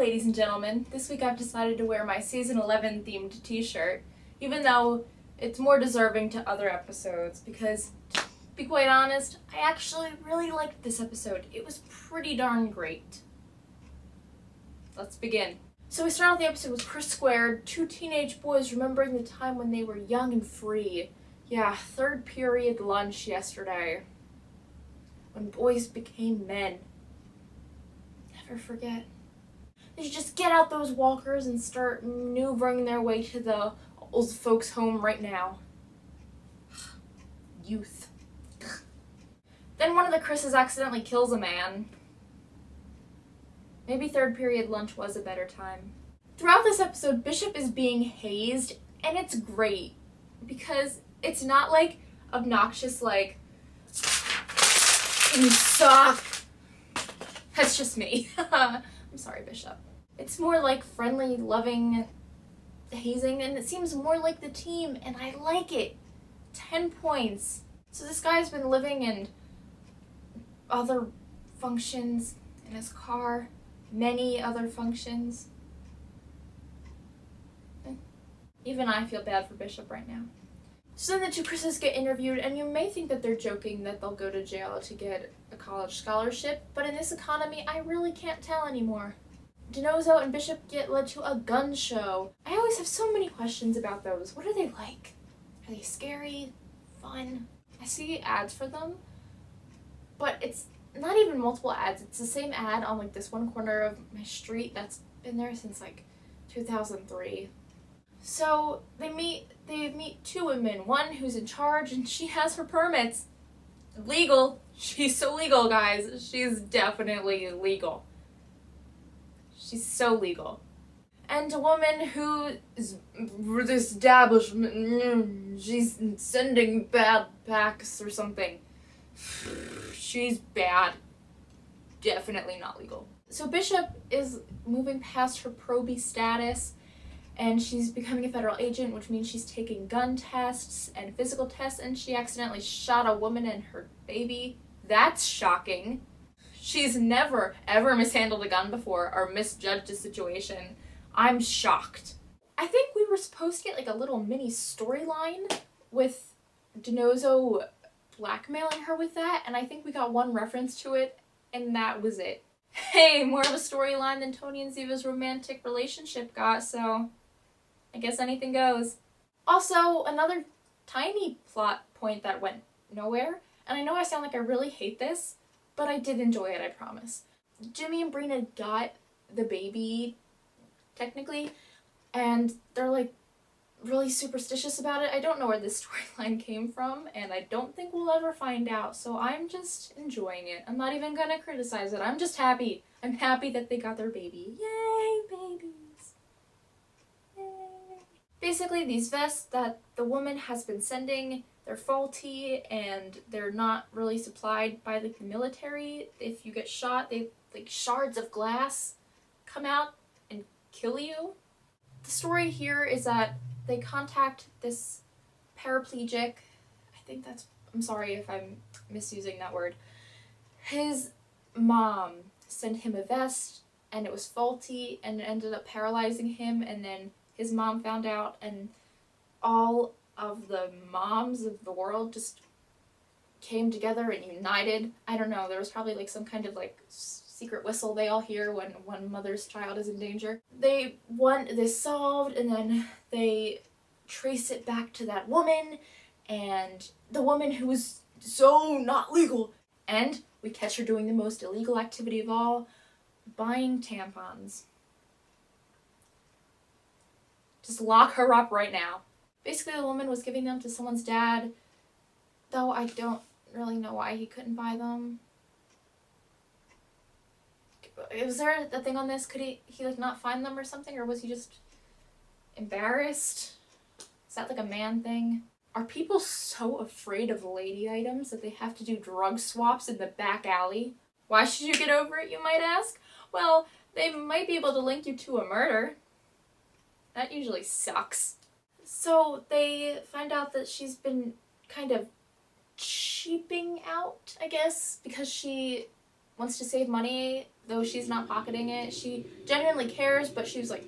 ladies and gentlemen. This week I've decided to wear my season 11 themed t-shirt, even though it's more deserving to other episodes, because, to be quite honest, I actually really liked this episode. It was pretty darn great. Let's begin. So we start off the episode with Chris Squared, two teenage boys remembering the time when they were young and free. Yeah, third period lunch yesterday. When boys became men. Never forget. They should just get out those walkers and start maneuvering their way to the old folks' home right now. Youth. Then one of the Chris's accidentally kills a man. Maybe third period lunch was a better time. Throughout this episode, Bishop is being hazed, and it's great. Because it's not like obnoxious, like, you suck. That's just me. I'm sorry, Bishop. It's more like friendly, loving hazing, and it seems more like the team, and I like it. 10 points. So this guy's been living in other functions in his car, many other functions. Even I feel bad for Bishop right now. So then the two Chris's get interviewed, and you may think that they're joking that they'll go to jail to get a college scholarship, but in this economy, I really can't tell anymore. DiNozzo and Bishop get led to a gun show. I always have so many questions about those. What are they like? Are they scary? Fun? I see ads for them, but it's not even multiple ads. It's the same ad on like this one corner of my street that's been there since like 2003. So they meet two women, one who's in charge and she has her permits. Legal. She's so legal, guys. She's definitely legal. She's so legal. And a woman who is with the establishment, she's sending bad packs or something. She's bad. Definitely not legal. So Bishop is moving past her probie status, and she's becoming a federal agent, which means she's taking gun tests and physical tests, and she accidentally shot a woman and her baby. That's shocking. She's never, ever mishandled a gun before or misjudged a situation. I'm shocked. I think we were supposed to get like a little mini storyline with DiNozzo blackmailing her with that, and I think we got one reference to it, and that was it. Hey, more of a storyline than Tony and Ziva's romantic relationship got, so I guess anything goes. Also, another tiny plot point that went nowhere, and I know I sound like I really hate this, but I did enjoy it, I promise. Jimmy and Brina got the baby, technically, and they're like really superstitious about it. I don't know where this storyline came from, and I don't think we'll ever find out, so I'm just enjoying it. I'm not even gonna criticize it. I'm just happy. I'm happy that they got their baby. Yay, babies. Yay. Basically, these vests that the woman has been sending, they're faulty, and they're not really supplied by like the military. If you get shot, they like shards of glass come out and kill you. The story here is that they contact this paraplegic, I'm sorry if I'm misusing that word. His mom sent him a vest, and it was faulty, and it ended up paralyzing him, and then his mom found out, and all of the moms of the world just came together and united. I don't know, there was probably like some kind of like secret whistle they all hear when one mother's child is in danger. They want this solved, and then they trace it back to that woman, and the woman who was so not legal. And we catch her doing the most illegal activity of all, buying tampons. Just lock her up right now. Basically, the woman was giving them to someone's dad, though I don't really know why he couldn't buy them. Was there a thing on this? Could he like not find them or something, or was he just embarrassed? Is that like a man thing? Are people so afraid of lady items that they have to do drug swaps in the back alley? Why should you get over it, you might ask? Well, they might be able to link you to a murder. That usually sucks. So they find out that she's been kind of cheaping out, I guess, because she wants to save money. though she's not pocketing it. She genuinely cares, but she's like,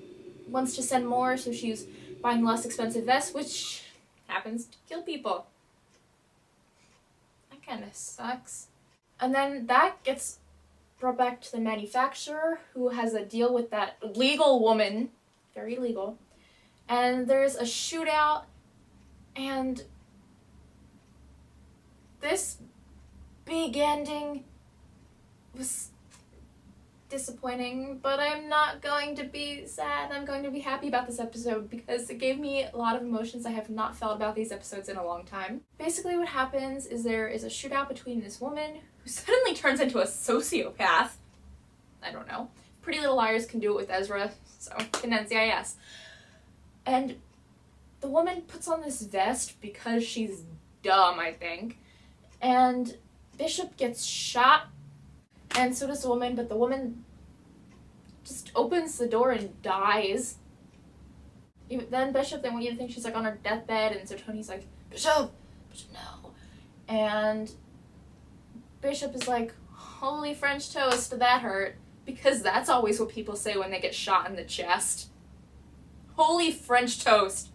wants to send more, so she's buying less expensive vests, which happens to kill people. That kind of sucks. And then that gets brought back to the manufacturer, who has a deal with that legal woman, very legal, and there's a shootout, and this big ending was disappointing, but I'm not going to be sad. I'm going to be happy about this episode because it gave me a lot of emotions I have not felt about these episodes in a long time. Basically what happens is there is a shootout between this woman who suddenly turns into a sociopath. I don't know. Pretty Little Liars can do it with Ezra, so can NCIS. And the woman puts on this vest because she's dumb, I think. And Bishop gets shot, and so does the woman, but the woman just opens the door and dies. Then Bishop, they want you to think she's like on her deathbed, and so Tony's like, Bishop, no. And Bishop is like, holy French toast, did that hurt? Because that's always what people say when they get shot in the chest. Holy French toast.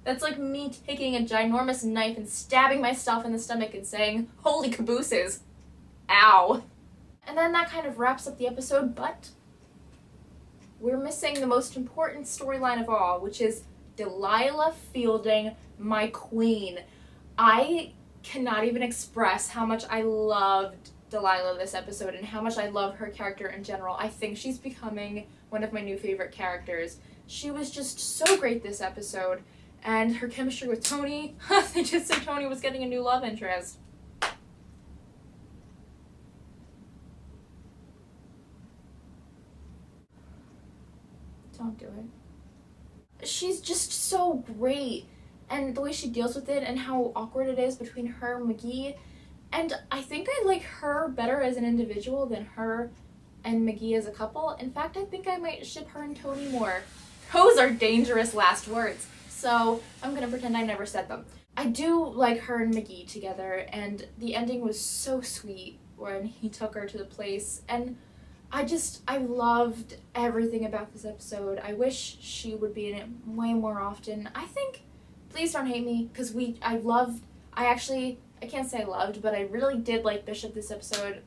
That's like me taking a ginormous knife and stabbing myself in the stomach and saying, holy cabooses. Ow. And then that kind of wraps up the episode, but we're missing the most important storyline of all, which is Delilah fielding my queen. I cannot even express how much I loved Delilah this episode and how much I love her character in general. I think she's becoming one of my new favorite characters. She was just so great this episode, and her chemistry with Tony, they just said Tony was getting a new love interest. Don't do it. She's just so great, and the way she deals with it and how awkward it is between her and McGee. And I think I like her better as an individual than her and McGee as a couple. In fact, I think I might ship her and Tony more. Those are dangerous last words, so I'm gonna pretend I never said them. I do like her and McGee together, and the ending was so sweet when he took her to the place, and I loved everything about this episode. I wish she would be in it way more often. I think, please don't hate me, because I can't say I loved, but I really did like Bishop this episode.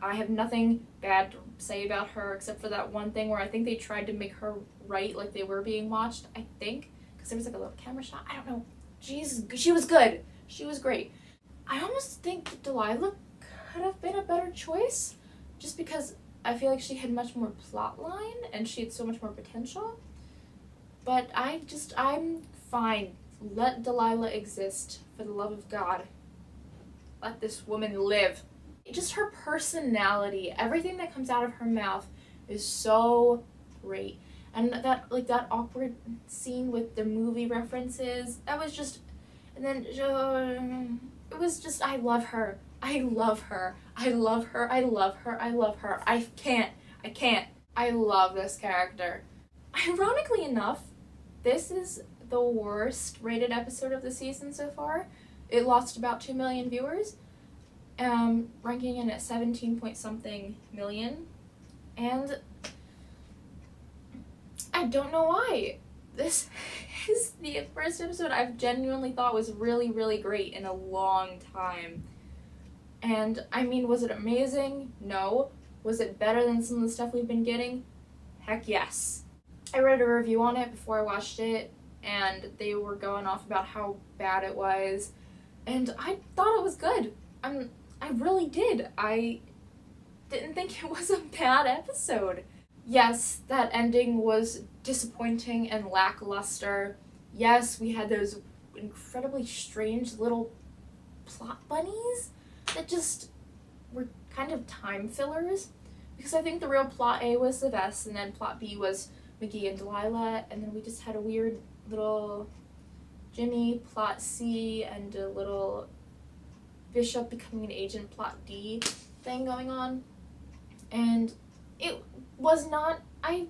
I have nothing bad to say about her except for that one thing where I think they tried to make her right like they were being watched, I think, because there was like a little camera shot. I don't know. She was good. She was great. I almost think that Delilah could have been a better choice just because I feel like she had much more plot line and she had so much more potential. But I'm fine. Let Delilah exist, for the love of God. Let this woman live. Just her personality, everything that comes out of her mouth is so great. And that awkward scene with the movie references, that was just, and then it was just, I love her. I love her. I love her. I love her. I love her. I can't. I love this character. Ironically enough, this is the worst rated episode of the season so far. It lost about 2 million viewers, ranking in at 17 point something million. And I don't know why. This is the first episode I've genuinely thought was really, really great in a long time. And I mean, was it amazing? No. Was it better than some of the stuff we've been getting? Heck yes. I read a review on it before I watched it, and they were going off about how bad it was, and I thought it was good. I really did. I didn't think it was a bad episode. Yes, that ending was disappointing and lackluster. Yes, we had those incredibly strange little plot bunnies that just were kind of time fillers, because I think the real plot A was the vest, and then plot B was McGee and Delilah, and then we just had a weird little Jimmy plot C and a little Bishop becoming an agent plot D thing going on, and it was not, I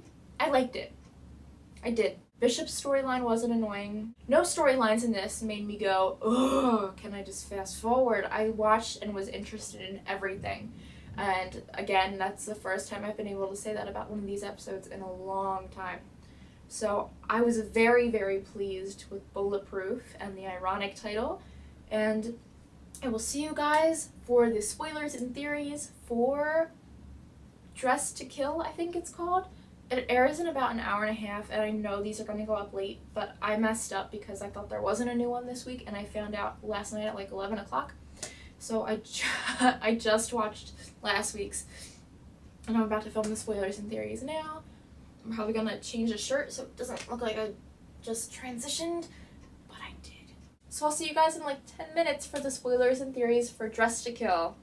liked it. I did. Bishop's storyline wasn't annoying. No storylines in this made me go, ugh, can I just fast forward? I watched and was interested in everything. And again, that's the first time I've been able to say that about one of these episodes in a long time. So I was very, very pleased with Bulletproof and the ironic title. And I will see you guys for the spoilers and theories for Dressed to Kill, I think it's called. It airs in about an hour and a half, and I know these are going to go up late, but I messed up because I thought there wasn't a new one this week, and I found out last night at like 11 o'clock. So I just watched last week's, and I'm about to film the spoilers and theories now. I'm probably going to change the shirt so it doesn't look like I just transitioned, but I did. So I'll see you guys in like 10 minutes for the spoilers and theories for Dressed to Kill.